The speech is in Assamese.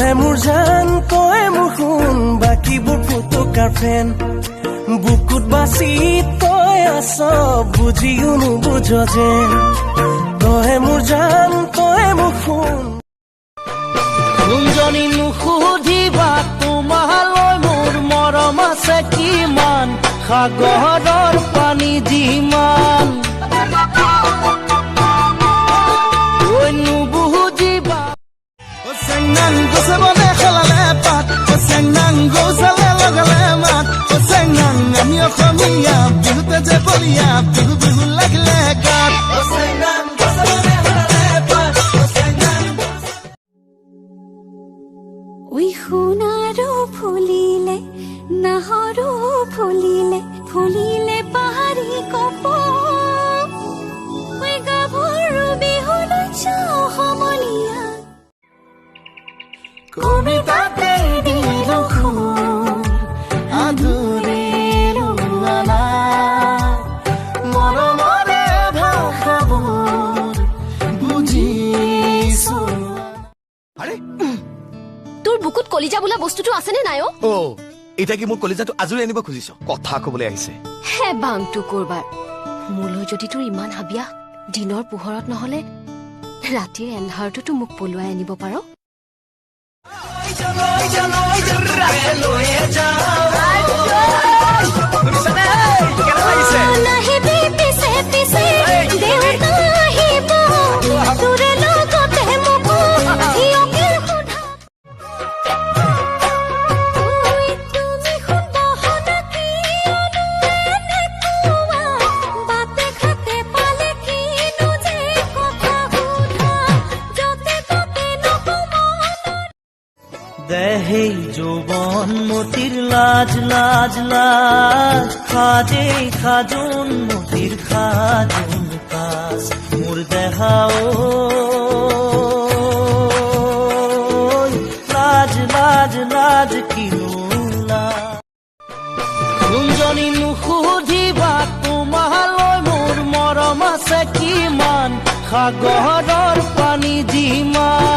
তই মোৰ জান তই মোৰ সোণ বাকীবোৰ ফুটুকাৰ ফেন বুকুত বাচি তই আছ বুজিও নুবুঝ যেন তই মোৰ জান তই মোৰ সোণ কোনজনী নুসুধিবা তোমালৈ মোৰ মৰম আছে কিমান সাগৰৰ পানী যিমান নুবুজিবা Senang go sabone khalale pat senang go sale lagale mat senang amio khamiya bihute je boliya bihu bihu lagle gat senang go sabone khalale pat senang ওই সোণাৰো ফুলিলে নাহৰো ফুলিলে ফুলিলে পাহাৰী কপ ওই গাভৰু বিহুলৈ যাওঁ সমনীয়া কবিতাতে দিলো খুন আধুৰিলো আনা মৰমৰে ভাষাবোৰ বুজিছো আৰে তোৰ বুকুত কলিজা বোলা বস্তুটো আছেনে নাই ও এটা কি মোৰ কলিজাটো আজৰি আনিব খুজিছ কথা কবলৈ আহিছে হে বাংটো কৰবাৰ মোলৈ যদি তোৰ ইমান হাবিয়া দিনৰ পোহৰত নহলে ৰাতিৰ এন্ধাৰটোতো মোক পলুৱাই আনিব পাৰ নাহিবি পিছে পিছে দেউতা আহিব তোৰে লগতে মোকো হিয়কে সোধা তুমি সুন্দহনা কিয়নো এনে কোৱা বাটে ঘাটে পালে কিনো যে কথা সোধা যতে ততে নকমন দেহে যৌবন মতিৰ লাজ লাজ লাজ খাজে খাজুন মতিৰ খাজুন কাজ মোৰ দেহাও লাজ লাজ লাজ কিনোলা কোনজনী নুসুধিবা তোমালৈ মোৰ মৰম আছে কিমান সাগৰৰ পানী যিমান